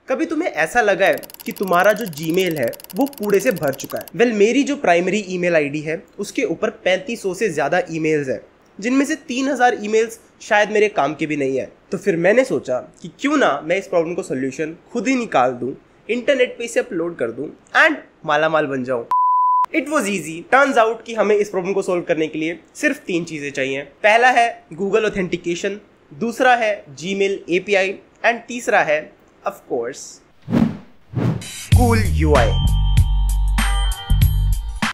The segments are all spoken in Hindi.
कभी तुम्हें ऐसा लगा है कि तुम्हारा जो जीमेल है वो कूड़े से भर चुका है? वेल, मेरी जो प्राइमरी ईमेल आईडी है उसके ऊपर 3500 से ज़्यादा ईमेल्स हैं, जिनमें से 3000 ईमेल्स शायद मेरे काम के भी नहीं है। तो फिर मैंने सोचा कि क्यों ना मैं इस प्रॉब्लम को सोल्यूशन खुद ही निकाल दूं, इंटरनेट पे इसे अपलोड कर दूं एंड मालामाल बन जाऊं। It was easy. Turns out कि हमें इस प्रॉब्लम को सोल्व करने के लिए सिर्फ 3 चीज़ें चाहिए। पहला है गूगल ऑथेंटिकेशन, दूसरा है जीमेल एपीआई एंड तीसरा है ऑफ कोर्स कूल यूआई।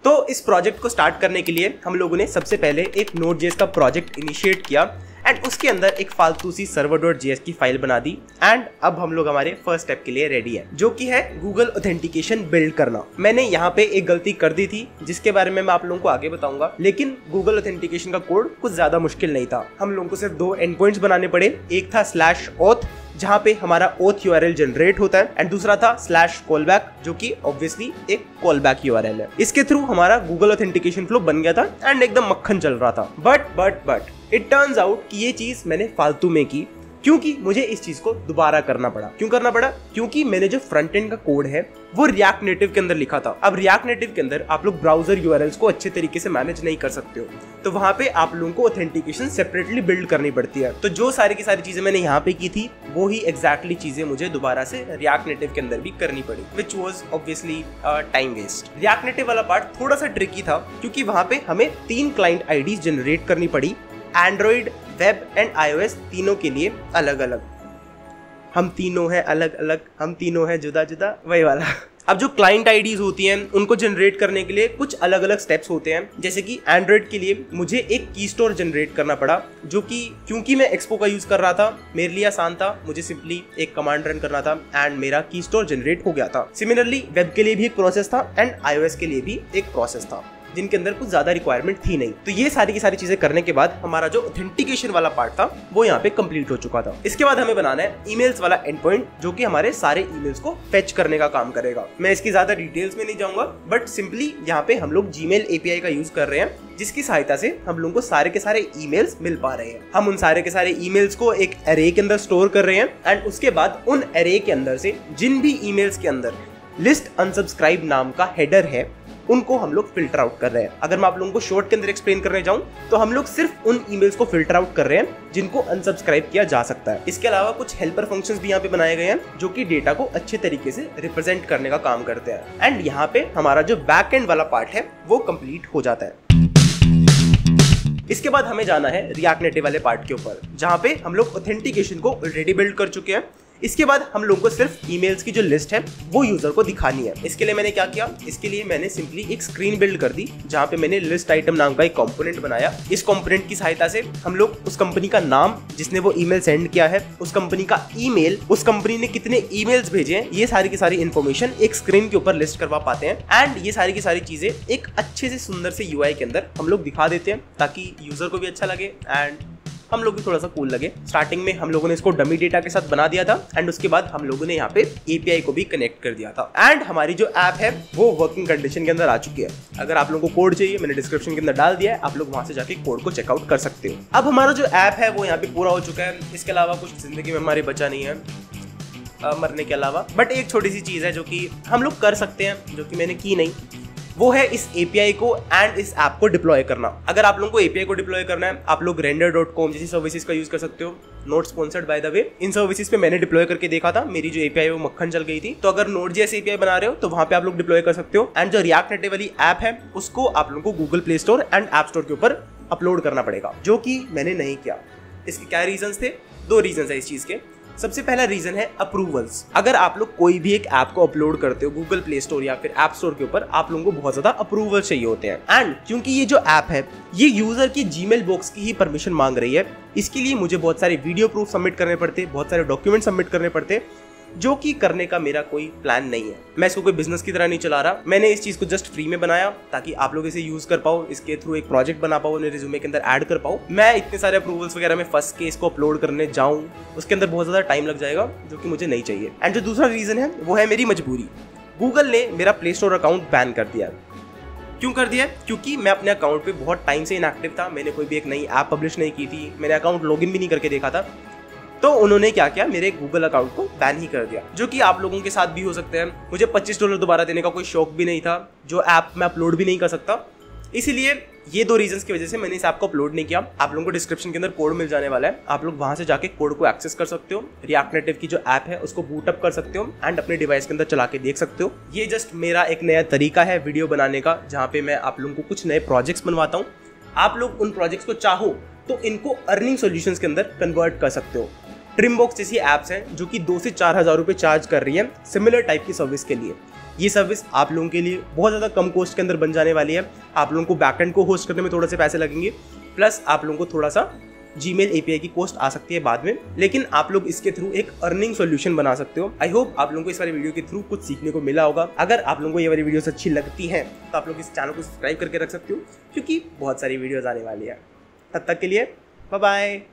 तो इस प्रोजेक्ट को स्टार्ट करने के लिए हम लोगों ने सबसे पहले एक Node.js का प्रोजेक्ट इनिशिएट किया एंड उसके अंदर एक फालतू सी server.js की फाइल बना दी एंड अब हम लोग हमारे फर्स्ट स्टेप के लिए रेडी है, जो कि है गूगल ऑथेंटिकेशन बिल्ड करना। मैंने यहाँ पे एक गलती कर दी थी जिसके बारे में मैं आप लोगों को आगे बताऊंगा, लेकिन गूगल ऑथेंटिकेशन का कोड कुछ ज्यादा मुश्किल नहीं था। हम लोगों को सिर्फ 2 एंड पॉइंट्स बनाने पड़े। एक था /auth जहाँ पे हमारा auth URL जनरेट होता है एंड दूसरा था /callback जो कि ऑब्वियसली एक कॉलबैक URL है। इसके थ्रू हमारा गूगल ऑथेंटिकेशन फ्लो बन गया था एंड एकदम मक्खन चल रहा था। बट इट टर्न्स आउट कि ये चीज मैंने फालतू में की, क्योंकि मुझे इस चीज को दोबारा करना पड़ा। क्यों करना पड़ा? क्योंकि मैंने जो फ्रंट एंड का कोड है वो रिएक्ट नेटिव के अंदर लिखा था। अब रिएक्ट नेटिव के अंदर आप लोग ब्राउजर यूआरएल्स को अच्छे तरीके से मैनेज नहीं कर सकते हो, तो वहां पे आप लोगों को ऑथेंटिकेशन सेपरेटली बिल्ड करनी पड़ती है। तो जो सारी की सारी चीजें मैंने यहाँ पे की थी वो ही एग्जैक्टली चीजें मुझे दोबारा से रिएक्ट नेटिव के अंदर भी करनी पड़ी, which was obviously time waste. React Native वाला पार्ट थोड़ा सा ट्रिकी था क्योंकि वहां पे हमें 3 क्लाइंट आईडीज जनरेट करनी पड़ी, एंड्रॉइड, वेब एंड iOS तीनों के लिए अलग अलग। हम तीनों हैं अलग अलग, हम तीनों हैं जुदा जुदा, वही वाला। अब जो क्लाइंट आईडीज होती हैं उनको जनरेट करने के लिए कुछ अलग अलग स्टेप्स होते हैं। जैसे कि एंड्रॉइड के लिए मुझे एक की स्टोर जनरेट करना पड़ा, जो कि क्योंकि मैं एक्सपो का यूज कर रहा था मेरे लिए आसान था। मुझे सिंपली एक कमांड रन करना था एंड मेरा की स्टोर जनरेट हो गया था। सिमिलरली वेब के लिए भी एक प्रोसेस था एंड iOS के लिए भी एक प्रोसेस था, जिनके अंदर कुछ ज्यादा रिक्वायरमेंट थी नहीं। तो ये सारी की सारी चीजें करने के बाद हमारा जो ऑथेंटिकेशन वाला पार्ट था वो यहाँ पे कंप्लीट हो चुका था। इसके बाद हमें बनाना है ईमेल्स वाला एंड पॉइंट, जो कि हमारे सारे ईमेल्स को फेच करने का काम करेगा। मैं इसकी ज्यादा डिटेल्स में नहीं जाऊंगा, बट सिंपली यहाँ पे हम लोग जीमेल एपीआई का यूज कर रहे हैं, जिसकी सहायता से हम लोगों को सारे के सारे ईमेल्स मिल पा रहे हैं। हम उन सारे के सारे ईमेल्स को एक एरे के अंदर स्टोर कर रहे हैं एंड उसके बाद उन एरे के अंदर से जिन भी ईमेल्स के अंदर लिस्ट अनसब्सक्राइब नाम का हेडर है उनको हम लोग फिल्टर आउट कर रहे हैं। अगर मैं आप लोगों को शॉर्ट के अंदर एक्सप्लेन करने जाऊं तो हम लोग सिर्फ उन ईमेल्स को फिल्टर आउट कर रहे हैं जिनको अनसब्सक्राइब किया जा सकता है। इसके अलावा कुछ हेल्पर फंक्शंस भी यहाँ पे बनाए गए हैं जो कि डेटा को अच्छे तरीके से रिप्रेजेंट करने का काम करते हैं एंड यहाँ पे हमारा जो बैक एंड वाला पार्ट है वो कंप्लीट हो जाता है। इसके बाद हमें जाना है रिएक्ट नेटिव वाले पार्ट के ऊपर, जहाँ पे हम लोग ऑथेंटिकेशन को ऑलरेडी बिल्ड कर चुके हैं। इसके बाद हम लोगों को सिर्फ ईमेल्स की जो लिस्ट है वो यूजर को दिखानी है। इसके लिए मैंने क्या किया, इसके लिए मैंने सिंपली एक स्क्रीन बिल्ड कर दी जहाँ पे मैंने लिस्ट आइटम नाम का एक कंपोनेंट बनाया। इस कंपोनेंट की सहायता से हम लोग उस कंपनी का नाम जिसने वो ईमेल सेंड किया है, उस कंपनी का ईमेल, उस कंपनी ने कितने ईमेल्स भेजे हैं, ये सारी की सारी इन्फॉर्मेशन एक स्क्रीन के ऊपर लिस्ट करवा पाते हैं एंड ये सारी की सारी चीजें एक अच्छे से सुंदर से यूआई के अंदर हम लोग दिखा देते हैं ताकि यूजर को भी अच्छा लगे एंड हम लोग भी थोड़ा सा कूल लगे। स्टार्टिंग में हम लोगों ने इसको डमी डेटा के साथ बना दिया था एंड उसके बाद हम लोगों ने यहाँ पे एपीआई को भी कनेक्ट कर दिया था एंड हमारी जो ऐप है वो वर्किंग कंडीशन के अंदर आ चुकी है। अगर आप लोगों को कोड चाहिए मैंने डिस्क्रिप्शन के अंदर डाल दिया है, आप लोग वहां से जाके कोड को चेकआउट कर सकते हो। अब हमारा जो ऐप है वो यहाँ पे पूरा हो चुका है। इसके अलावा कुछ जिंदगी में हमारी बचा नहीं है मरने के अलावा, बट एक छोटी सी चीज है जो कि हम लोग कर सकते हैं, जो कि मैंने की नहीं, वो है इस एपीआई को एंड इस ऐप को डिप्लॉय करना। अगर आप लोगों को एपीआई को डिप्लॉय करना है आप लोग render.com जैसी सर्विसेज का यूज कर सकते हो। Not sponsored by the way. In services पे मैंने डिप्लॉय करके देखा था, मेरी जो एपीआई है वो मक्खन चल गई थी। तो अगर Node.js एपीआई बना रहे हो तो वहां पे आप लोग डिप्लॉय कर सकते हो एंड जो रिएक्ट नेटिव वाली ऐप है उसको आप लोगों को Google play store and app store के ऊपर अपलोड करना पड़ेगा, जो कि मैंने नहीं किया। इसके क्या रीजन थे? 2 रीजन है इस चीज के। सबसे पहला रीजन है अप्रूवल्स। अगर आप लोग कोई भी एक ऐप को अपलोड करते हो गूगल प्ले स्टोर या फिर ऐप स्टोर के ऊपर, आप लोगों को बहुत ज्यादा अप्रूवल चाहिए होते हैं एंड क्योंकि ये जो ऐप है ये यूजर की जीमेल बॉक्स की ही परमिशन मांग रही है, इसके लिए मुझे बहुत सारे वीडियो प्रूफ सबमिट करने पड़ते, बहुत सारे डॉक्यूमेंट सबमिट करने पड़ते, जो कि करने का मेरा कोई प्लान नहीं है। मैं इसको कोई बिजनेस की तरह नहीं चला रहा, मैंने इस चीज को जस्ट फ्री में बनाया ताकि आप लोग इसे यूज कर पाओ, इसके थ्रू एक प्रोजेक्ट बना पाओ, अपने रिज्यूमे के अंदर ऐड कर पाओ। मैं इतने सारे अप्रूवल्स वगैरह में फंस के इसको अपलोड करने जाऊं उसके अंदर बहुत ज्यादा टाइम लग जाएगा, जो कि मुझे नहीं चाहिए। एंड जो दूसरा रीजन है वो है मेरी मजबूरी। गूगल ने मेरा प्ले स्टोर अकाउंट बैन कर दिया। क्यों कर दिया? क्योंकि मैं अपने अकाउंट पे बहुत टाइम से इनएक्टिव था, मैंने कोई भी एक नई ऐप पब्लिश नहीं की थी, मैंने अकाउंट लॉगिन भी नहीं करके देखा था। तो उन्होंने क्या किया, मेरे गूगल अकाउंट को बैन ही कर दिया, जो कि आप लोगों के साथ भी हो सकते हैं। मुझे $25 दोबारा देने का कोई शौक भी नहीं था, जो ऐप मैं अपलोड भी नहीं कर सकता, इसीलिए ये 2 रीजंस की वजह से मैंने इस ऐप को अपलोड नहीं किया। आप लोगों को डिस्क्रिप्शन के अंदर कोड मिल जाने वाला है, आप लोग वहां से जाके कोड को एक्सेस कर सकते हो, रिएक्ट नेटिव की जो ऐप है उसको बूट अप कर सकते हो एंड अपने डिवाइस के अंदर चला के देख सकते हो। ये जस्ट मेरा एक नया तरीका है वीडियो बनाने का, जहाँ पे मैं आप लोगों को कुछ नए प्रोजेक्ट्स बनवाता हूँ। आप लोग उन प्रोजेक्ट्स को चाहो तो इनको अर्निंग सॉल्यूशंस के अंदर कन्वर्ट कर सकते हो। ट्रिमबॉक्स जैसी ऐप्स हैं जो कि 2 से 4 हज़ार रुपये चार्ज कर रही है सिमिलर टाइप की सर्विस के लिए। ये सर्विस आप लोगों के लिए बहुत ज़्यादा कम कॉस्ट के अंदर बन जाने वाली है। आप लोगों को बैकएंड को होस्ट करने में थोड़े से पैसे लगेंगे, प्लस आप लोगों को थोड़ा सा जीमेल एपीआई की कॉस्ट आ सकती है बाद में, लेकिन आप लोग इसके थ्रू एक अर्निंग सॉल्यूशन बना सकते हो। आई होप आप लोगों को इस वाली वीडियो के थ्रू कुछ सीखने को मिला होगा। अगर आप लोगों को ये वाली वीडियोस अच्छी लगती हैं तो आप लोग इस चैनल को सब्सक्राइब करके रख सकते हो, क्योंकि बहुत सारी वीडियोस आने वाली है। तब तक के लिए बाय बाय।